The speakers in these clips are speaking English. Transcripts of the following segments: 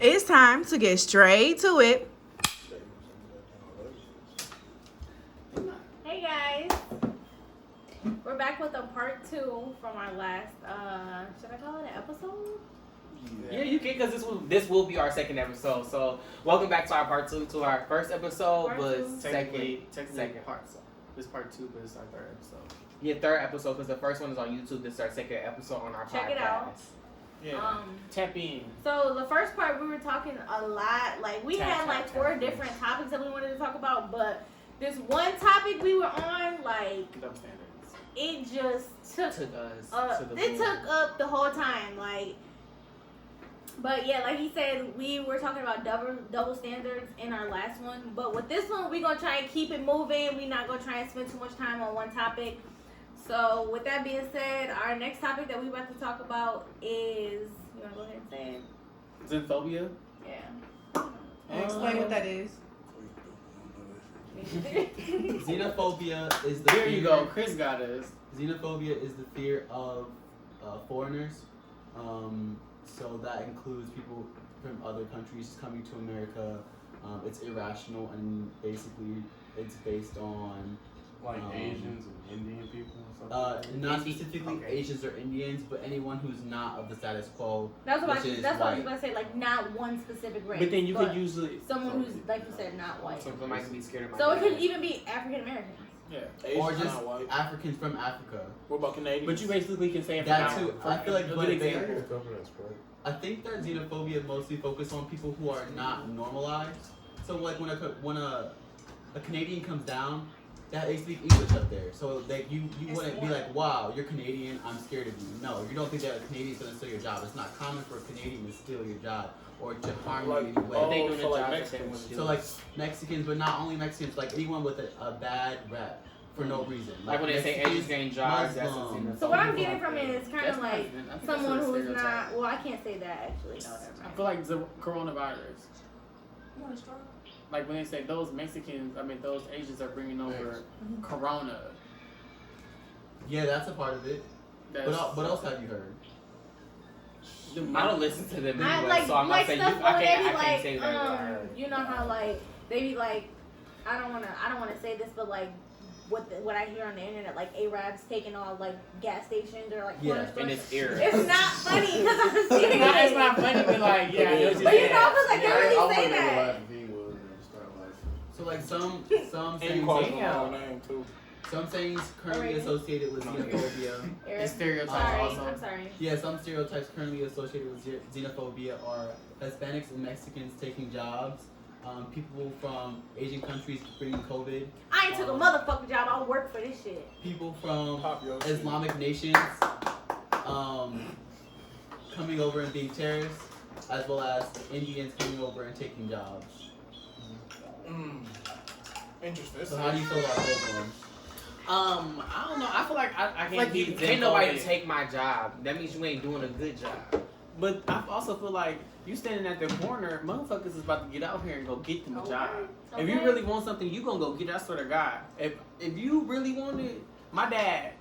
It's time to get straight to it. Hey guys, we're back with a part 2 from our last, should I call it an episode? Yeah, you can, because this will be our second episode. So welcome back to our part 2. To our first episode Part was two. second part. This part 2, but it's our third episode. Yeah, third episode, because the first one is on YouTube. This is our second episode on our podcast. Check it out. Yeah. Tap in. So the first part we were talking a lot, like we had like 4 tap. different topics that we wanted to talk about, but this one topic we were on, like Double standards. it just took Took us up, to the it moon. took up the whole time, like. But yeah, like he said, we were talking about double standards in our last one. But with this one, we're going to try and keep it moving. We're not going to try and spend too much time on one topic. So with that being said, our next topic that we're about to talk about is, you want to go ahead and say it? Xenophobia. Yeah. Explain what that is. Xenophobia is the There fear, you go. Chris got us. Xenophobia is the fear of foreigners. So that includes people from other countries coming to America. It's irrational and basically it's based on Asians and Indian people and stuff. not specifically Asians or Indians, but anyone who's not of the status quo. That's what I which is was white. going to say, like not one specific race. But then you could usually. someone who's, like you said, not white. Something might be scared of my So it dad. could even be African Americans. Yeah. Or Asians just not white. Africans from Africa. What about Canadians? But you basically can say it That for too. now. I feel like, a but good they- example. I think that xenophobia mostly focuses on people who are not normalized. So like when a Canadian comes down, they speak English up there. So that you wouldn't be like, wow, you're Canadian, I'm scared of you. No, you don't think that a Canadian's gonna steal your job. It's not common for a Canadian to steal your job or to harm you in any way. They do the so like job that they Mexicans. want to do. So like Mexicans, but not only Mexicans, like anyone with a bad rep for no reason. Like when they say Mexicans, Asians getting jobs, that's Muslims. what's So what I'm getting from it is kind That's of not- like I think that's someone a who is stereotype. not. Well, I can't say that actually. No, never I mind. feel like the coronavirus. Like when they say those Mexicans, those Asians are bringing over Corona. Yeah, that's a part of it. That's, What else have you heard? I don't listen to them I anyway, like so I'm like not saying stuff you. where I they can't be say like that I heard. you know how like they be like I don't wanna say this, but like what I hear on the internet, like Arabs taking all like gas stations or like corner Yeah, stores. And it's eerie. It's not funny because I'm It's serious. not funny, but like, yeah, I know what you're But you saying. know, because I can't really say I that. laugh if he was and start laughing. So like some And you call him the Damn. wrong name too. some sayings currently Alright. associated with xenophobia. And stereotypes Sorry, also. I'm sorry. Yeah, some stereotypes currently associated with xenophobia are Hispanics and Mexicans taking jobs, people from Asian countries bringing COVID, I ain't took a motherfucking job. I'll work for this shit. people from Pop your shit. Islamic nations coming over and being terrorists, as well as Indians coming over and taking jobs. Interesting. So how do you feel about those ones? I don't know. I feel like I can't Like be can't nobody xenophobic. take my job. That means you ain't doing a good job. But I also feel like you standing at the corner, motherfuckers is about to get out here and go get them a Okay. job. If you Okay. really want something, you gonna go get it. I swear to God. If you really want it, my dad's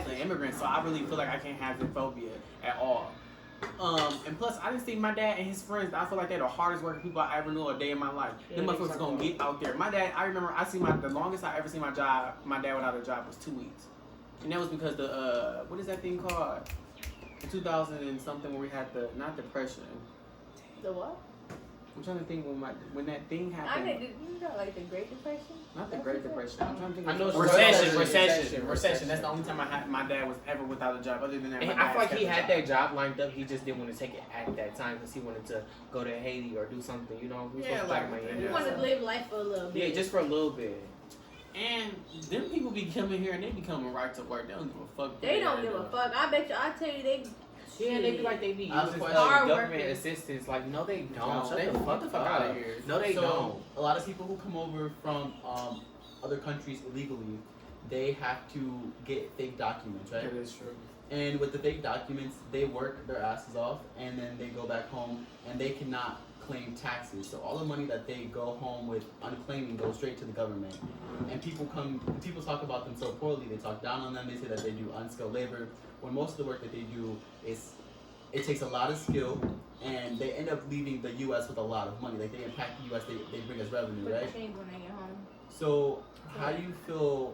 an immigrant, so I really feel like I can't have xenophobia at all. And plus, I didn't see my dad and his friends. I feel like they're the hardest working people I ever knew a day in my life. Yeah, Them they motherfuckers talk gonna about get out there. My dad, I remember the longest I ever seen my dad without a job was 2 weeks, and that was because the what is that thing called? In 2000 and something when we had not depression. The what? I'm trying to think when that thing I happened. didn't. You know, like the Great Depression. Not the Great Depression. I'm trying to think. I know of it's recession. That's the only time my dad was ever without a job. Other than that, And my I dad feel like kept he a had job. that job lined up. He just didn't want to take it at that time because he wanted to go to Haiti or do something. You know, he was Yeah, supposed to like- talk about You it. want to live life for a little bit. Yeah, just for a little bit. And them people be coming here and they be coming right to work. They don't give a fuck. They don't give a fuck. I bet you. I tell you, they. Yeah, they be like they be I have a using question. Hard government workers. assistance. Like, no, they No, don't. shut They the fuck the fuck out of here. No, they so, don't. a lot of people who come over from other countries illegally, they have to get fake documents, right? That is true. And with the fake documents, they work their asses off, and then they go back home, and they cannot claim taxes. So all the money that they go home with unclaiming goes straight to the government. And people talk about them so poorly. They talk down on them. They say that they do unskilled labor, when most of the work that they do is it takes a lot of skill, and they end up leaving the U.S. with a lot of money. Like they impact the U.S., they bring us revenue, Put right? the change when they get home. So how do you feel?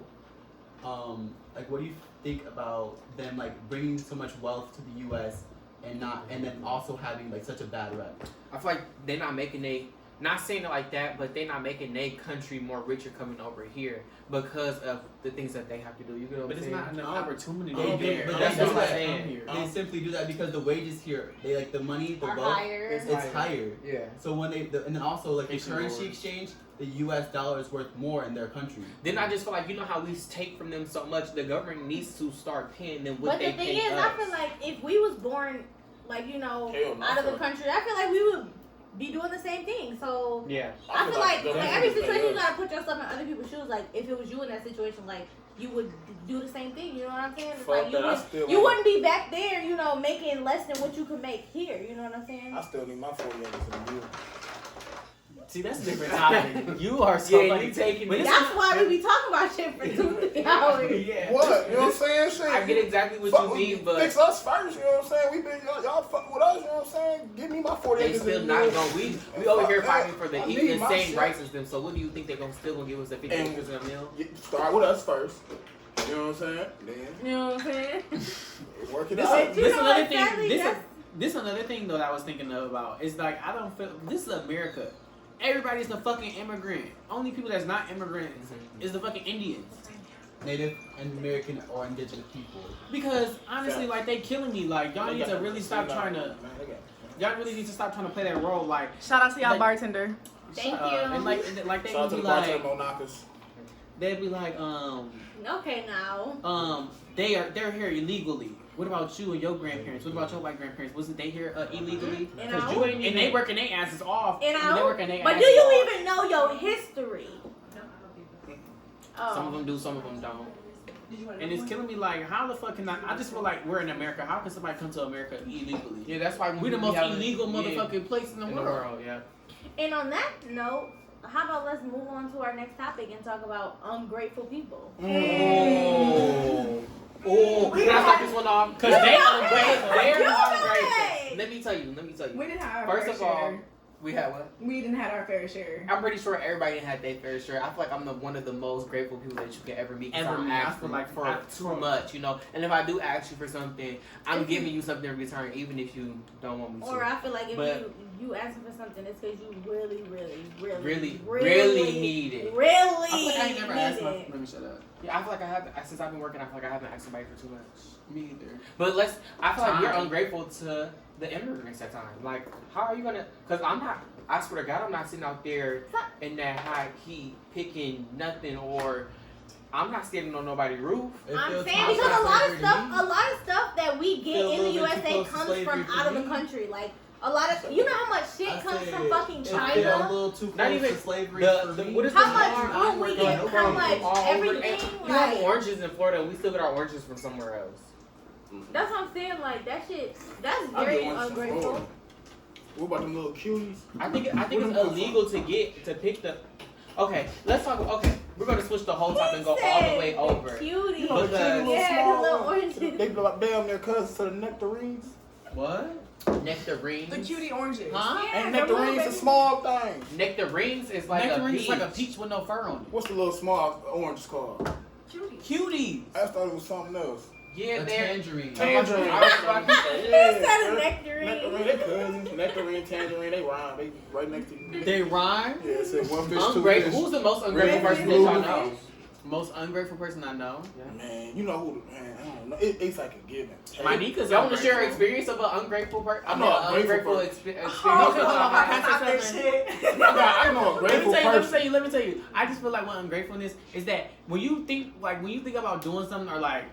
Like, what do you think about them like bringing so much wealth to the U.S. and then also having like such a bad rep? I feel like they're not making not saying it like that, but they're not making their country more richer coming over here because of the things that they have to do. You get what But I'm it's saying? not enough opportunity They do, there. but that's they what do I'm that. saying. They simply do that because the wages here, they like the money, the Are wealth, higher. it's higher. Yeah. So when and then also like the Haitian currency dollars. exchange, the U.S. dollar is worth more in their country. Then I just feel like, you know how we take from them so much, the government needs to start paying them what But they the thing pay is, us. I feel like if we was born, like, you know, Hell no, out of the fuck. country, I feel like we would be doing the same thing. So Yeah. I feel like the every government situation you pay us. gotta put yourself in other people's shoes. Like if it was you in that situation, like you would do the same thing. You know what I'm saying? It's Fuck like that, I still you ain't- wouldn't be back there, you know, making less than what you could make here. You know what I'm saying? I still need my 40 acres in the year. See, that's a different topic. You are so Yeah, funny. you taking But it. it's- That's why we be talking about shit for 2-3 hours. Yeah. What? You know what I'm saying? Shit. I get exactly what Fuck you with- mean, but fix us first. You know what I'm saying? We been y'all fuck with us. You know what I'm saying? Give me my 40 they acres. still in the not year. gonna. We And over fuck here that. fighting for I even need the my same shit. rights as them. So what do you think they're still gonna give us the 50 And- acres in a mill? Start with us first. You know what I'm saying? Then You know what I'm saying? work it This, out. You this know another what, thing. sadly, This another thing though that I was thinking about. It's like I don't feel this is America. Everybody's the fucking immigrant. Only people that's not immigrants is the fucking Indians. Native and American or indigenous people. Because honestly, like they killing me. Like y'all need to really stop trying to. Y'all really need to stop trying to play that role. Like Shout out to y'all Like- bartender. Thank you. And like they Shout out would to be the bartender like, Monakas. they'd be like, Okay, now. they're here illegally. What about you and your grandparents? What about your white grandparents? Wasn't they here illegally? And Because I- you ain't, and they working their asses off. And they working their but do asses you off. even know your history? Some of Oh. them do, some of them don't. And it's killing me. Like, how the fuck can I just feel like we're in America. How can somebody come to America illegally? Yeah, that's why We're the most illegal yeah, motherfucking place in the in world. Yeah. And on that note, how about let's move on to our next topic and talk about ungrateful people. Oh, can I start this one off? Because they ungrateful. They're You know ungrateful. it. Let me tell you. We didn't have our First fair of all, share. we had what? We didn't have our fair share. I'm pretty sure everybody had their fair share. I feel like I'm one of the most grateful people that you can ever meet. 'Cause I Ever don't meet. I ask feel for, like for I- too much, you know. And if I do ask you for something, I'm giving you something in return, even if you don't want me to. Or I feel like if But- you asking for something, it's because you really Really need it. Really I feel like I ain't never need asked my. it. Let me shut up. Yeah, I feel like I haven't. Since I've been working, I feel like I haven't asked somebody for too much. Me either. But I feel like you're Time. ungrateful to the immigrants at times. Like, how are you gonna? Because I'm not. I swear to God, I'm not sitting out there in that high heat picking nothing, or I'm not standing on nobody's roof. It I'm feels saying kind because of a lot of slavery to me. stuff that we get Feel a in the little bit too USA close to comes slavery from for out of the me. country. Like a lot of, you know how much shit I comes say from fucking it feel a China. little too Not close even to slavery the for me. what is How the much farm? room we No get? How problem. much All over. everything? And you have Like, oranges in Florida, and we still get our oranges from somewhere else. that's what I'm saying. Like that shit. That's I very get one from ungrateful. Florida. What about them little cuties? I think Where it's them come illegal to pick the. Okay, let's talk. Okay, we're gonna switch the whole topic and go all the way over. Cutie. You know, the Because- cute little Yeah, small the little ones. oranges. They look like damn near cousins to the nectarines. What? Nectarines. The cutie oranges. Huh? Yeah, And the little nectarines, baby- a small thing. Nectarines is like Nectarine a is peach. like a peach with no fur on it. What's the little small orange called? Cuties. I thought it was something else. Yeah, A they're. tangerine. Tangerine. He said a Yeah, nectarine. nectarine, they cousins. Nectarine, tangerine, they rhyme. They right next to you. They rhyme. Yeah, it said one fish, two Ungrateful. fish. Who's the most ungrateful Red person that fish, y'all blue know? fish. Most ungrateful person I know. Man, you know who? Man, I don't know. It's like a given. My Nika's Y'all want to share an ungrateful. experience of an ungrateful person? I know a grateful experience. Oh, hold on, I I can say something. I know a Let grateful me person. tell you. I just feel like what ungratefulness is that when you think about doing something or like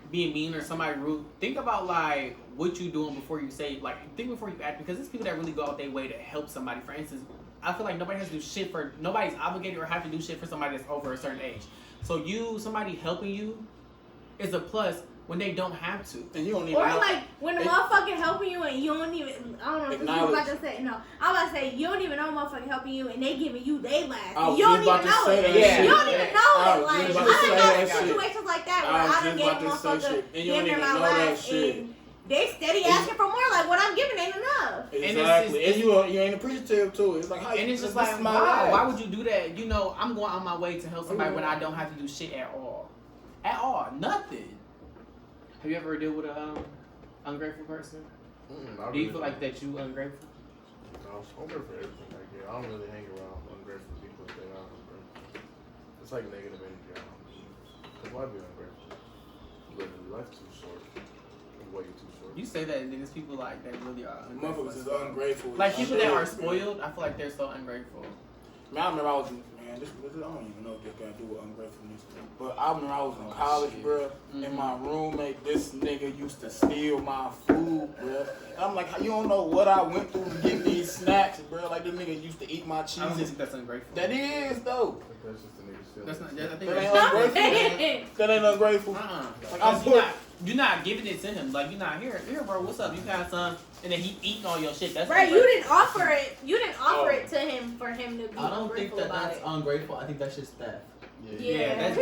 being mean or somebody rude, think about like what you doing before you say, like think before you act, because there's people that really go out their way to help somebody. For instance, I feel like nobody has to do shit for nobody's obligated or have to do shit for somebody that's over a certain age. So somebody helping you is a plus when they don't have to. And you don't even Or know. like when the motherfucker helping you and you don't even, I don't know, because you was about to say, no, I'm about to say, you don't even know motherfucker helping you and they giving you they last. I was You don't just even about to know say it. that Yeah. You shit. don't even know I it. was Like, just I about to say done that know shit. situations like that I where was I done just gave about to say motherfucker shit. And you don't damn near even my know that last shit. and they steady asking for more. Like, Exactly. And you ain't appreciative too. It's like, how And it's just like, why would you do that? You know, I'm going on my way to help somebody when I don't have to do shit at all. At all. Nothing. Have you ever dealt with a ungrateful person? Do you feel like that you ungrateful? No, I'm good for everything. Like, yeah, I don't really hang around ungrateful people if they are ungrateful. It's like negative energy. I don't need. Because why be ungrateful? Literally, life's too short. Way too short. You say that, and then there's people like that really are ungrateful. Motherfuckers is ungrateful. Like people that are spoiled, I feel like they're so ungrateful. Man, I remember I was this I don't even know if this got to do with ungratefulness. But I remember I was in college, bro, and my roommate, this nigga used to steal my food, bro. And I'm like, you don't know what I went through to get these snacks, bro. Like, this nigga used to eat my cheese. I don't think that's ungrateful. That is, though. That's just the nigga still. That's not. I think That ain't that's ungrateful, man. That ain't ungrateful. Like, I'm you're not giving it to him. Like, you're not here, bro. What's up? You got some, and then he eating all your shit. That's right. You didn't offer it. You didn't offer it to him for him to be I don't think ungrateful that about that's it. ungrateful. I think that's just theft. Yeah, that's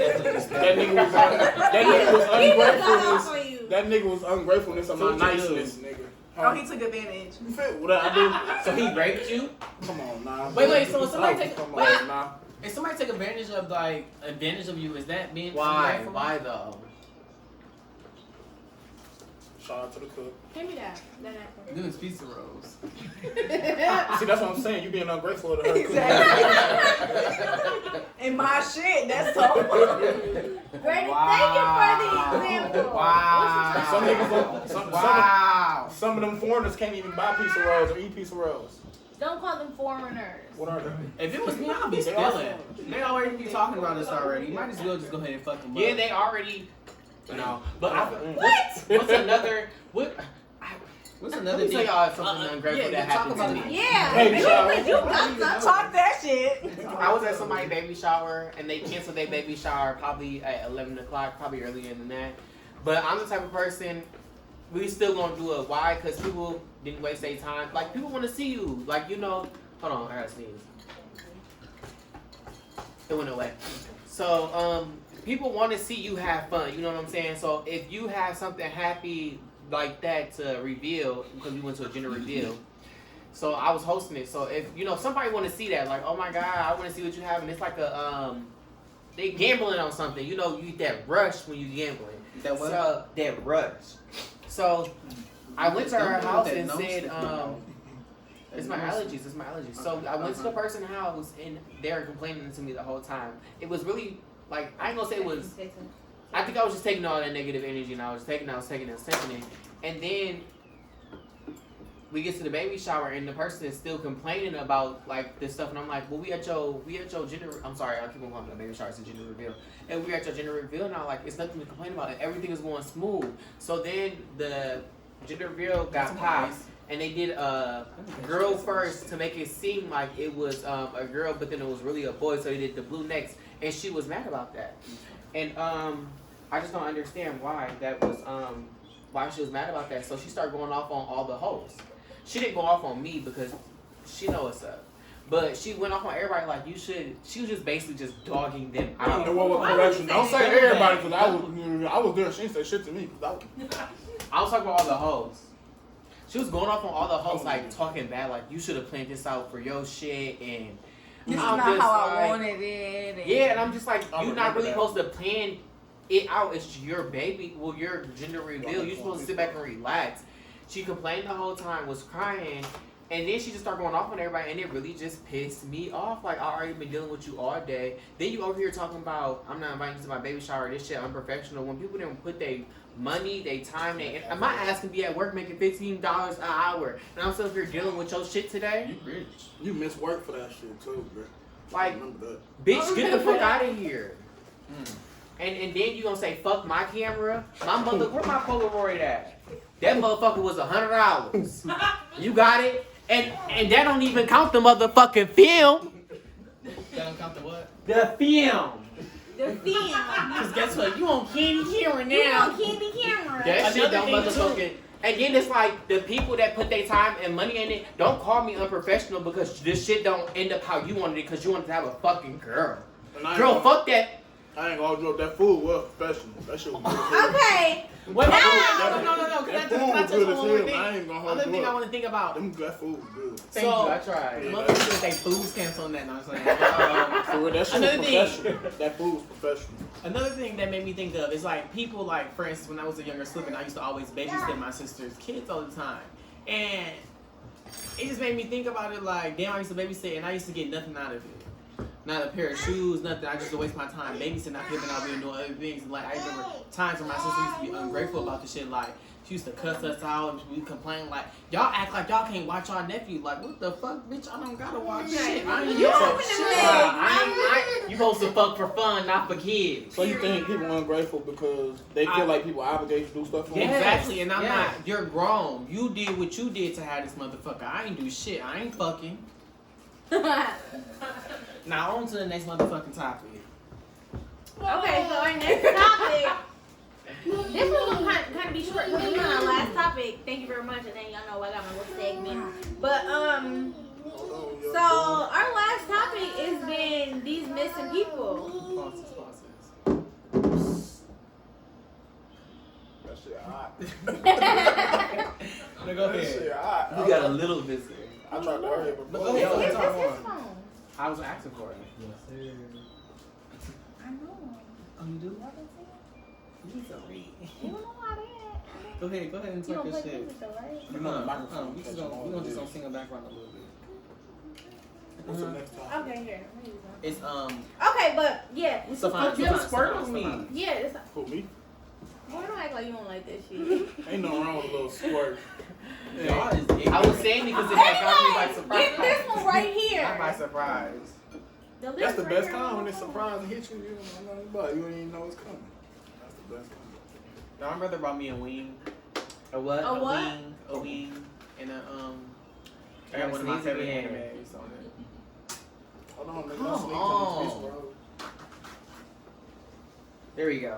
definitely That nigga was He was not ungratefulness. off on you. That nigga was ungratefulness of So my what you do? niceness, nigga. Oh, he took advantage. You feel what I do? So he raped you? Come on, nah. Wait, so somebody take- Come wait. on, nah. If somebody take advantage of you, is that being Why? ungrateful? Why though? Shout out to the cook. Hand me that apple. Doing pizza rolls. See, that's what I'm saying. You being ungrateful to her. Exactly. And my shit, that's so. Brandon, thank you for the example. Wow. Some niggas, Wow. some of them foreigners can't even buy pizza rolls or eat pizza rolls. Don't call them foreigners. What are they? If it was me, I'd be stealing. They already be talking about this already. You might as well just go ahead and fuck them up. Yeah, they already. No, but What? what's another? What? What's Let another me tell thing? y'all something ungrateful yeah, that talk happened about to me. Yeah. Baby shower. You got some. Talk that shit. I was at somebody's baby shower and they canceled their baby shower probably at 11 o'clock, probably earlier than that. But I'm the type of person, we still gonna do it. Why? Because people didn't waste their time. Like, people want to see you. Like, you know, hold on, I gotta sneeze. It went away. So, people want to see you have fun. You know what I'm saying? So, if you have something happy like that to reveal, because we went to a gender reveal. So I was hosting it. So if you know somebody want to see that, like, oh my god, I want to see what you have, and it's like a they gambling on something. You know, you get that rush when you gambling. That what? So that rush. So I went to her house and said, it's my allergies. It's my allergies. So I went to the person's house and they were complaining to me the whole time. It was really like, I ain't gonna say it was. I think I was just taking all that negative energy and I was taking it. And then we get to the baby shower and the person is still complaining about like this stuff and I'm like, well, we at your gender. I'm sorry, I keep on calling it a baby shower. It's a gender reveal. And we at your gender reveal now. Like, it's nothing to complain about. And everything is going smooth. So then the gender reveal got popped. And they did a girl first to make it seem like it was a girl, but then it was really a boy. So they did the blue necks, and she was mad about that. And I just don't understand why that was why she was mad about that. So she started going off on all the hoes. She didn't go off on me because she know what's up. But she went off on everybody like you should. She was just basically just dogging them out. Correction. Don't say everybody because I was there. She didn't say shit to me. I was talking about all the hoes. She was going off on all the hoes, like talking bad, like you should have planned this out for your shit, and This is I'm not just how I like- wanted it. And yeah, and I'm just like, I you're not remember really that. supposed to plan it out. It's your baby, well, your gender reveal. You're supposed to sit back and relax. She complained the whole time, was crying, and then she just started going off on everybody, and it really just pissed me off. Like, I already been dealing with you all day. Then you over here talking about, I'm not inviting you to my baby shower, this shit unprofessional. When people didn't put their money, their time, and my ass can be at work making $15 an hour, and I'm still here dealing with your shit today. You rich. You miss work for that shit too, bro. Like, Remember that. bitch, get the fuck out of here. And then you gonna say, fuck my camera? My mother, where my Polaroid at? That motherfucker was $100. You got it? And that don't even count the motherfucking film. That don't count the what? The film. The film. Because guess what? You on candy camera You now. on candy camera. That shit don't Another thing, motherfucking. And then it's like the people that put their time and money in it, don't call me unprofessional because this shit don't end up how you wanted it because you wanted to have a fucking girl. And I ain't Girl, gonna- fuck that. I ain't gonna hold you up. That food was professional. That shit was good. Okay, Wait, no. That Can I food was touch good on as one more hell. thing? I ain't gonna hold Another you thing I up. want to think about. That food was good. Thank you. I tried. Motherfuckers say food stamps on that. No, I'm saying. For real, that shit Another was thing. professional. That food was professional. Another thing that made me think of is like people like, for instance, when I was a younger sibling, I used to always babysit my sister's kids all the time, and it just made me think about it like, damn, I used to babysit and I used to get nothing out of it. Not a pair of shoes, nothing. I just waste my time babysitting. I could have been out there doing other things. Like I remember times when my sister used to be ungrateful about the shit. Like she used to cuss us out and we complain like, y'all act like y'all can't watch our nephew. Like what the fuck, bitch? I don't gotta watch shit. I ain't You fuck open the shit. bag. You supposed to fuck for fun, not for kids. So you think people ungrateful because they feel like people are obligated to do stuff for them? Yeah, exactly, and I'm Yeah. not. You're grown. You did what you did to have this motherfucker. I ain't do shit. I ain't fucking. Now on to the next motherfucking topic. Okay, so our next topic. This one's gonna kind of be short because we're on our last topic. Thank you very much, and then y'all know I got my little segment. But so our last topic has been these missing people. Pauses. That shit hot. Now go That shit ahead. hot. We got a little busy. I tried to hurry up, But but go ahead. It's Talk his on. phone. I was asking for it. I know. Oh, you do? You need to read. You don't know how that. Go ahead and You talk don't your play shit. music though, right? You know the microphone. We just gonna sing a background a little bit. What's the next time? Okay, here. Let me use one. It's Okay, but yeah. So fine. You have a squirt on me. Yeah, it's. Who, me? Why don't act like you don't like that shit? Ain't no wrong with a little squirt. Y'all is ignorant. I was saying because it had got me by surprise. Get this one right here. Not by surprise. The That's the list right best here time on when my it's phone. surprise and hit you. You don't know nothing about it. You don't even know it's coming. That's the best time. No, my brother brought me a wing. A what? A what? A wing, and a I I got one of my sneeze favorite again. animes on it. Hold on, nigga. Come Don't sneak on. on this piece, bro. There we go.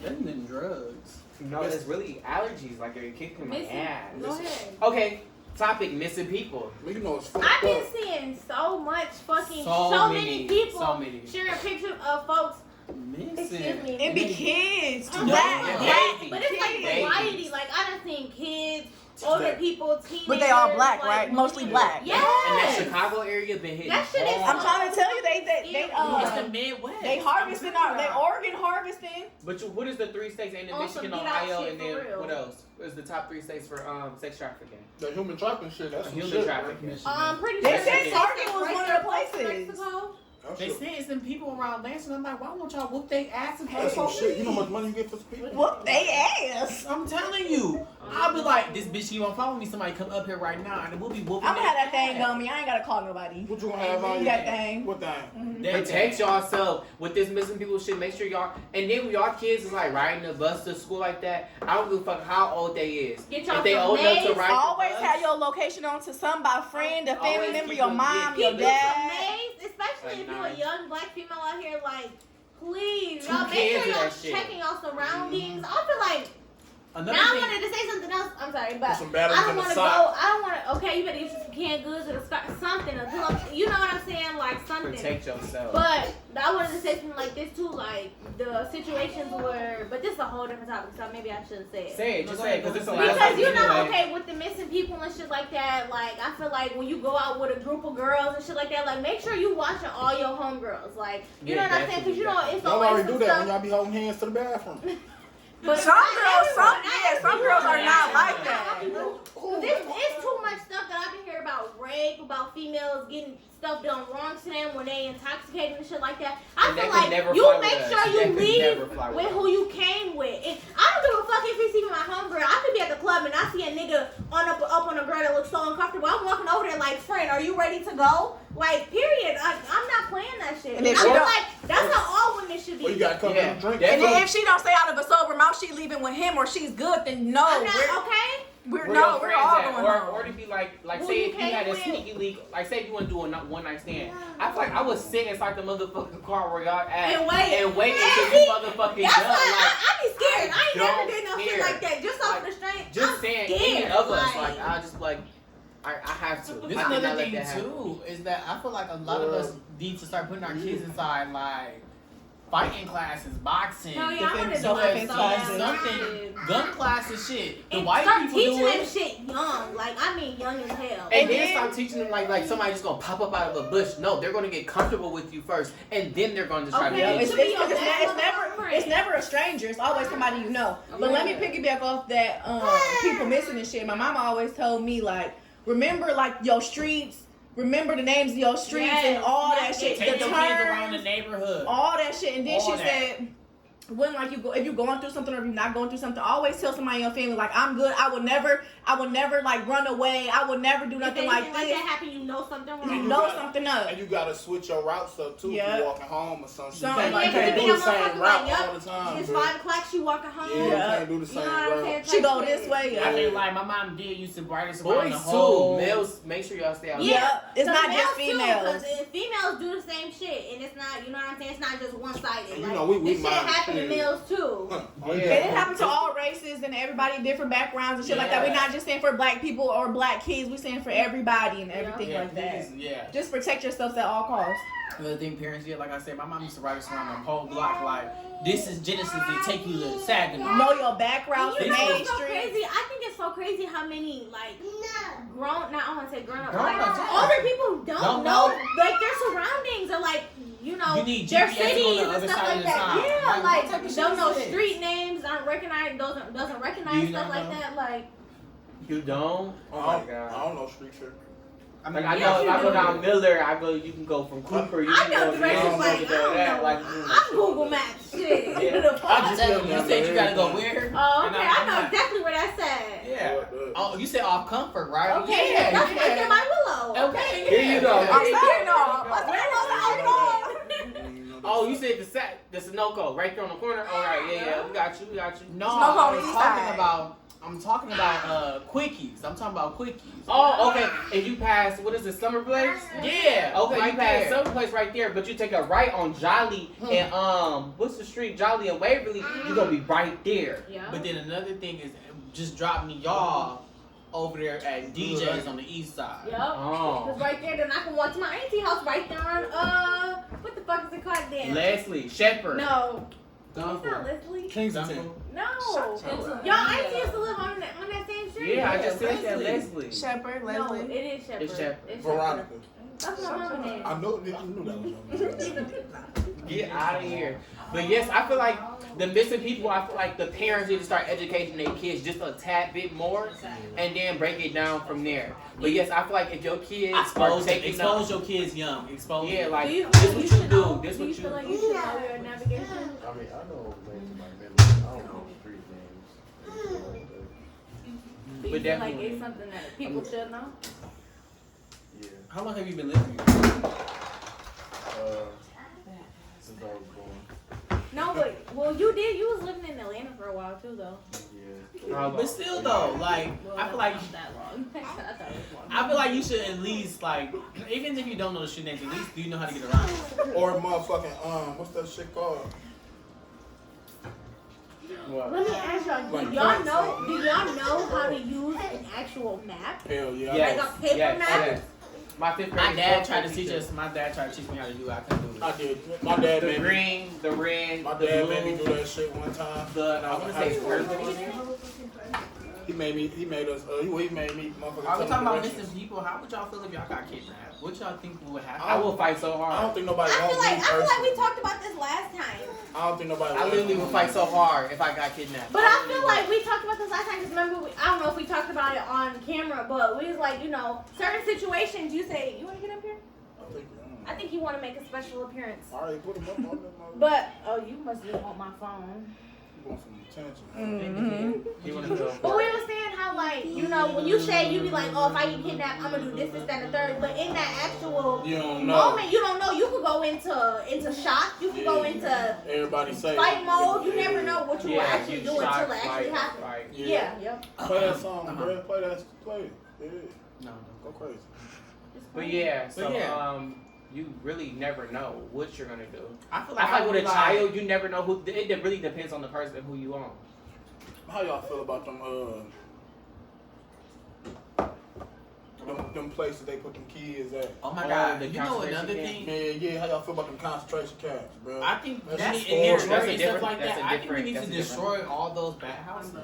That's been drugs. No, it's really allergies. Like you're kicking my Missing. ass. Go ahead. Okay, topic missing people. Well, you know it's fucked I've been up. seeing so much fucking, So so many, many people so many. sharing pictures of folks. Missing. Excuse me. It be kids. I'm Yeah, black, babies. but it's like Babies. variety. Like I done seen kids, older people, teenagers. But they all black, like, right? Mostly black. And that Yes. Chicago area been hitting That shit is- hard. I'm trying to tell you, they It's the Midwest. they harvesting I'm they telling y'all. Oregon harvesting. But what is the 3 states? Ain't it On some Michigan, get out Ohio, shit and for then real. what else? What is the top 3 states for sex trafficking? The human trafficking shit. That's some Human shit, trafficking. bro. I'm pretty They sure said they Target said was right one of there the close to places. Mexico. That's They shit. said it's them people around Lansing. I'm like, why won't y'all whoop they ass and That's some shit. You know how much money you get for some people? Whoop they ass. I'm telling you. I'll be like, this bitch, you won't follow me. Somebody come up here right now, and we'll be whooping. I'm gonna have that thing ass. on me. I ain't gotta call nobody. What you gonna have on you? That thing. What thing? That Protect thing. yourself with this missing people shit. Make sure y'all, and then when y'all kids is like riding the bus to school like that, I don't give a fuck how old they is. Get y'all If they some old enough to maids. ride the Always bus, have your location on to somebody, friend, a family Always member, keep your them- mom, yeah, your Keep you some dad. maids, especially if you're a Nice. young black female out here. Like, please, Two y'all make kids sure of y'all that shit. checking y'all surroundings. I feel like. Another Now I thing. wanted to say something else. I'm sorry, but Put some batteries I don't in the want to go. sock. I don't want to. Okay, you better get you some canned goods or something. You know what I'm saying? Like something. protect yourself. But I wanted to say something like this too, like the situations where. But this is a whole different topic, so maybe I shouldn't say it. Say it, just say it, because it's a lot of Because you know, anyway. okay, with the missing people and shit like that, like I feel like when you go out with a group of girls and shit like that, like make sure you watching all your homegirls, like you Yeah, know what I'm saying? Because you know definitely, it's Y'all always already some do that when stuff. y'all be holding hands to the bathroom. But Some not girls, everyone, some girls are not like that. It's too much stuff that I've been hearing about rape, about females getting stuff done wrong to them when they intoxicated and shit like that. I And feel that could like never you fly make with sure us. you That could leave never fly with with us. who you came with. And I don't give a fuck if it's even my homegirl. I could be at the club and I see a nigga up on a girl that looks so uncomfortable. I'm walking over there like, friend, are you ready to go? Like, period. I'm not playing that shit. And if I she feel don't- like that's how all women should be. Well, you gotta come Yeah. and drink. That- And then if she don't stay out of a sober mouth, she leaving with him or she's good, then no. I'm not okay. Where We're your all friends going at? home. Or to be like Who say you if you had a came with? sneaky leak, like say if you want to do a one night stand, I feel like I would sit inside the motherfucking car where y'all at And wait. and wait And until see, you motherfucking That's done. why Like, I be scared. I ain't never don't did no shit care. like that. Just off Like, the strength. just I'm saying, scared. any of us, like I just like I have to. This I is cannot another let thing that happen. too, is that I feel like a lot of us need to start putting our kids inside like fighting classes, boxing, No, yeah, I want to do self-defense it so classes. bad. something, gun classes, shit. The And white start people teaching do them it. shit young. Like, I mean, young as hell. And then start teaching them like somebody just gonna pop up out of a bush. No, they're gonna get comfortable with you first, and then they're gonna just try to Okay. get It's, It you. should be your best it's never a stranger. It's always somebody you know. But let me piggyback off that people missing and shit. My mama always told me like, remember like your streets. Remember the names of your streets and all that shit. Take The your kids around the terms, neighborhood. all that shit. And then All she that. said, when like if you're going through something or if you're not going through something, always tell somebody in your family like, I'm good. I would never like run away. I would never do nothing like like this. that happen, you know something wrong. You know something up. And you gotta switch your routes up too. Yeah. If you walking home or something. Something You like can't that. do the same route Like, all the time. It's bro. 5 o'clock, she walking home. Yeah, you Yeah. can't do the You same know what I'm saying? route. She go this way. I Yeah. mean, like my mom did used to brightest around the Boys whole. too. Males, make sure y'all stay out. Yeah. It's So not just males too, females. 'cause females do the same shit, and it's not, you know what I'm saying? It's not just one sided. And you Like, know, we this shit mind happen to shit. males too. And it happens to all races and everybody, different backgrounds and shit like that. We're not just saying for black people or black kids. We're saying for everybody and everything Yeah, like that. yeah. Just protect yourself at all costs. Another thing parents did, like I said, my mom used to write us around the whole block like, this is Genesis, they take you to Saginaw. Know your back routes, the You know main what's so streets. crazy? I think it's so crazy how many like not I want to say grown up, Grown like ups, yeah. older people don't Don't know know. like their surroundings or like you know You need their GPS to go cities on the and other stuff side like of the that. town. Yeah, Like, like what type of don't shit know is this? street names, doesn't recognize Do you stuff not like know? that. Like You don't? Oh I my don't god. know street trick. Like I yes, know if you I go do. down Miller, you can go from Cooper. You I can know go directions from like I this, don't that, know. like, I'm Google Maps shit. Yeah. The fuck? I just Tell live you down said you there gotta go every where? Oh, And okay. I know exactly where that's at. Yeah. Oh, you said off Comfort, right? Okay, Yeah, that's right there by Willow. Okay, Here you go. I'm saying no. Oh, you said the Sunoco right there on the corner. All right, yeah, we got you. No, Smoke on I'm the east talking side. about. I'm talking about quickies. I'm talking about quickies. Oh, okay. And you pass what is it, Summer Place? Yeah. Okay, right you pass there. Summer Place right there, but you take a right on Jolly and what's the street? Jolly and Waverly. You gonna be right there. Yeah. But then another thing is, just drop me y'all over there at DJ's on the east side. Yep. Oh. Cause right there, then I can walk to my auntie house right there on what the fuck is it called then? Leslie Shepherd. No, it's not Leslie. Kingston. No, y'all auntie used to live on that same street. Yeah, I just said that Leslie. Leslie. Shepherd, No, Leslie. it is Shepherd. It's Shepherd. Veronica. That's my mama name. I knew that was your name. Get out of here. But yes, I feel like the missing people, I feel like the parents need to start educating their kids just a tad bit more and then break it down from there. But yes, I feel like if your kids are taking up, Expose your kids young. Expose yeah, them. like Do you, this you what should you do, know? this Do you what feel you like you should know your navigation? I mean, I know names of my family. I don't know street names. Do you But feel like definitely. it's something that people should know? Yeah. How long have you been living here? Since I was born. No, but well, you was living in Atlanta for a while too, though. Yeah. But still though, like Well, I feel like not that long. I thought it was long. I feel like you should at least like, even if you don't know the shit names, at least do you know how to get around it. Or motherfucking what's that shit called? What? Let me ask y'all, Like, do y'all know how to use an actual map? Hell yeah. Yes, Like a paper yes, map? yes. My fifth grade My dad sport tried to teacher. teach us. My dad tried to teach me how to do it. I couldn't do it. I did. My dad The made me. green, the red, My the dad blue, made me do that shit one time. the when I I was want in to high say school. purple. He made us. He made me motherfucking. I was tell talking about directions. missing people. How would y'all feel if y'all got kidnapped? What y'all think would happen? I will fight so I hard. don't think nobody I wants feel like me we personally. talked about this last time. I don't think nobody. I wants literally me. would fight so hard if I got kidnapped. But I feel like we talked about this last time because remember, I don't know if we talked about it on camera, but we was like, you know, certain situations you say, you want to get up here? I think you want to make a special appearance. All right, put him up on them. But, oh, you must just want my phone. You want some attention? Mm-hmm. You want to go? But we were saying how, like, you know, when you say, you be like, oh, if I get kidnapped, I'm going to do this, this, that, and the third. But in that actual You don't know. moment, you don't know. You could go into shock. You could go into Everybody say fight mode. You never know what you will Yeah, actually you do until shock, it actually fight, happens. fight. Yeah, yep. Play that song, bro. Play that. Play it. Yeah. No. Go crazy. But yeah, so But yeah. you really never know what you're gonna do. I feel I feel like with a would child, you never know who. It really depends on the person who you on. How y'all feel about them fuck them places they put them kids at. Oh my god, the you know concentration another camp. thing? Yeah, how y'all feel about them concentration camps, bro? I think That's that just in horrible. Detroit That's a and stuff different- like that's that, a I think we different- need to that's a destroy all those bad houses.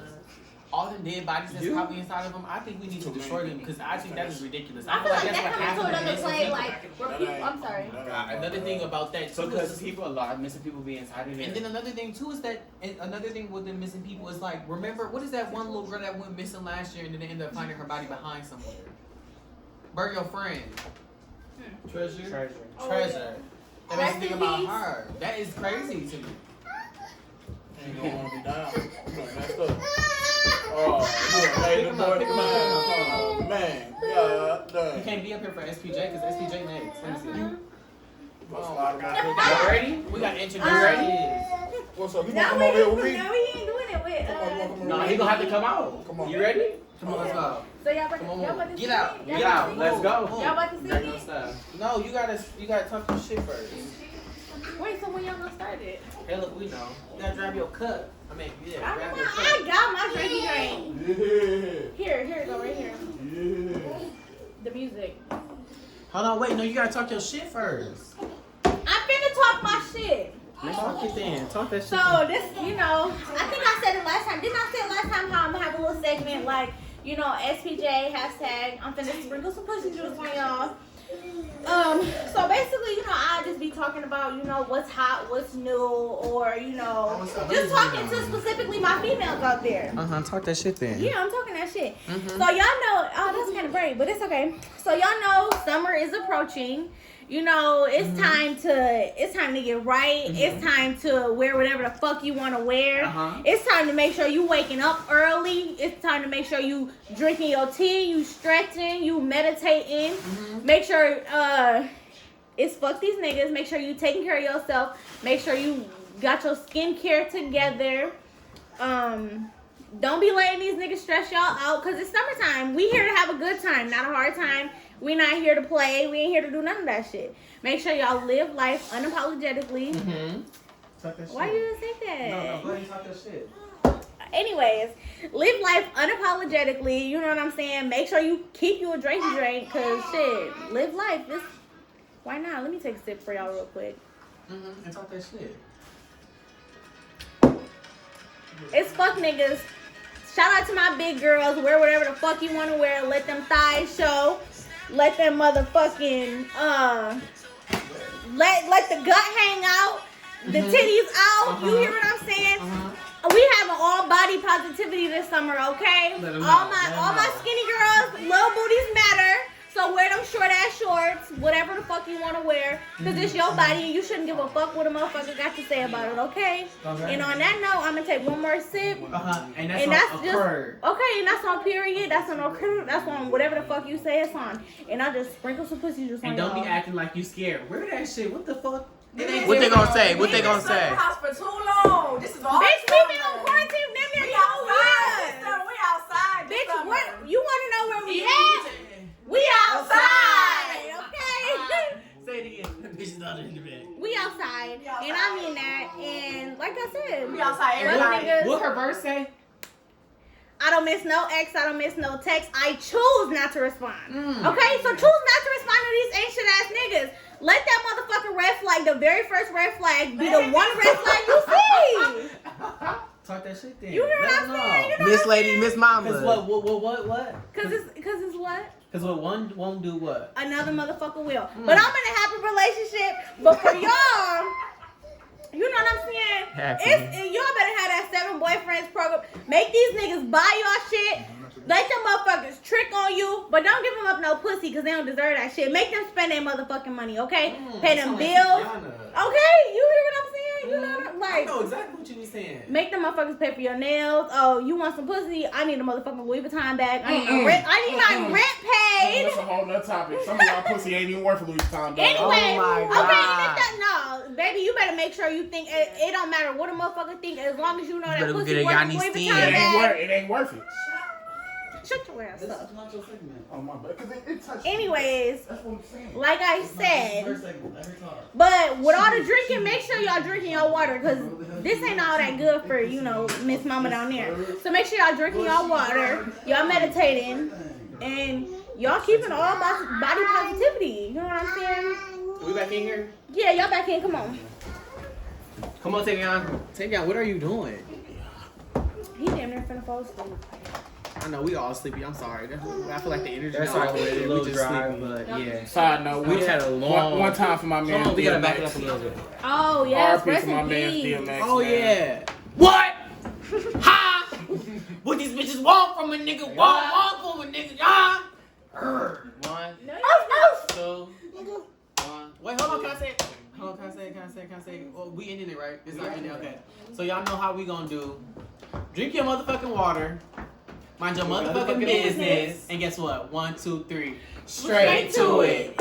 All the dead bodies that's You- probably inside of them, I think we need to Too destroy many. them because I think that is ridiculous. I feel like that's that what comes into happens another missing play, people. like where people. I'm sorry. Another thing about that So too because is, people, a lot of missing people be inside of there. and then another thing too is that, and another thing with the missing people is like, remember what is that one little girl that went missing last year and then they ended up finding her body behind somewhere? Bury your friend, Treasure. treasure. treasure. And Rest that's the thing in about peace. her. That is crazy to me. Ain't gonna want to be down. You done messed up. Oh, you done made the boy Pick him up, Oh, man. God You dang. can't be up here for SPJ because SPJ next. Let me see. Oh, my God. Y'all ready? We got to introduce Alright. kids. What's up? You No, want to come we over here with me? no, we ain't doing it with. Come on, come on, No, he gonna have to come out. Come on. You ready? Come on, let's go. So y'all about Come on, to, y'all about to get sing out, it? get Y'all out, about to let's sing go. it? Y'all about to sing Back on it? stuff. No, you gotta talk your shit first. Wait, so when y'all gonna start it? Hey, look, we know. You gotta grab your cup. I mean, yeah, I grab don't your know. cup. I got my drinky drink. Yeah. Here, go right here. Yeah. The music. Hold on, wait, no, you gotta talk your shit first. I'm finna talk my shit. Talk it then. Talk that shit. So this, you know, I think I said it last time. Didn't I say it last time how I'm gonna have a little segment like, you know, SPJ hashtag. I'm finna sprinkle some pussy juice on y'all. So basically, you know, I'll just be talking about, you know, what's hot, what's new, or you know, just talking to specifically my females out there. Talk that shit then. Yeah, I'm talking that shit. So y'all know, oh, that's kind of brave, but it's okay. So y'all know summer is approaching. You know, it's time to get right. It's time to wear whatever the fuck you want to wear. It's time to make sure you waking up early. It's time to make sure you drinking your tea, you stretching, you meditating. Make sure it's fuck these niggas. Make sure you taking care of yourself. Make sure you got your skincare together. Don't be letting these niggas stress y'all out because it's summertime. We here to have a good time, not a hard time. We not here to play. We ain't here to do none of that shit. Make sure y'all live life unapologetically. Talk that shit. Why you didn't say that? No, go ahead and talk that shit. Anyways, live life unapologetically. You know what I'm saying? Make sure you keep you a drink, cause shit, live life. This, why not? Let me take a sip for y'all real quick. And talk that shit. It's fuck niggas. Shout out to my big girls. Wear whatever the fuck you want to wear. Let them thighs show. Let them motherfucking let the gut hang out. The titties out. You hear what I'm saying? We have an all body positivity this summer, okay? Let 'em All out, let 'em my out. skinny girls, little booties matter. So wear them short ass shorts, whatever the fuck you want to wear, cause it's your body and you shouldn't give a fuck what a motherfucker got to say about it, okay? Okay. And on that note, I'm gonna take one more sip. And And that's that's on just occurred. okay, and that's on period. That's on occurred. That's on whatever the fuck you say it's on. And I just sprinkle some pussy juice on And don't be y'all. acting like you scared. Wear that shit. What the fuck? What they gonna say? What they gonna say? House for too long. This is all. Bitch, we been on quarantine damn near We 2 outside. years. Sister, we outside. this Bitch, summer. what? You want to know where we at? We outside, okay? Say it again. Bitch is not in the bed. We outside, and I mean that. And like I said, We outside every fuck night. niggas. What her verse say? I don't miss no ex, I don't miss no text. I choose not to respond. Okay? So choose not to respond to these ancient ass niggas. Let that motherfucking red flag, the very first red flag, be the one red flag you see. Talk that shit then. You hear what Let I'm them saying? know. You know Miss what I'm Lady, saying? Miss Mama. Cause what? Cause it's what? Cause what one won't do what? Another motherfucker will. But I'm in a happy relationship. But for y'all, you know what I'm saying? Happy. Y'all better have that 7 boyfriends program. Make these niggas buy y'all shit. Let them motherfuckers trick on you, but don't give them up no pussy because they don't deserve that shit. Make them spend their motherfucking money, okay? Pay them bills. Okay, you hear what I'm saying? You know what I'm I like. know exactly what you be saying. Make them motherfuckers pay for your nails. Oh, you want some pussy? I need a motherfucking Louis Vuitton bag. I need my rent paid. That's a whole nother topic. Some of y'all pussy ain't even worth a Louis Vuitton bag. Anyway, Oh my okay, God. and if that, no, baby, you better make sure you think it don't matter what a motherfucker think as long as you know that better go pussy get a worth a Yanni Louis Steen. Vuitton bag. It ain't worth it. Shut your ass This up. is not your segment. Oh my bad. Cause it touched. Anyways, That's what I'm saying. like I It's not said, your segment. Let her talk. but with all the drinking, make sure y'all drinking your water because this ain't all that good for, you know, Miss Mama down there. So make sure y'all drinking y'all water, y'all meditating, and Y'all keeping all body positivity. You know what I'm saying? We back in here? Yeah, y'all back in. Come on. Come on, Tavion. Tavion, what are you doing? He damn near finna fall asleep. I know we all sleepy. I'm sorry. I feel like the energy. That's all all the way. right. We Little just drive, sleepy. but yeah. Side note, We had a long one time for my man. Hold on, we gotta back it DMX. up a little bit. Oh yes, RP rest for my in man peace. DMX. Oh man. yeah. What? Ha! What these bitches want from a nigga? Want from a nigga? Ah! One, No, two, one. Wait, hold on. Can I say it? Hold on. Can I say it? Well, we ending it, right? It's not ending. Okay. So y'all know how we gonna do. Drink your motherfucking water. Mind your motherfucking business. And guess what? 1, 2, 3. Straight to it.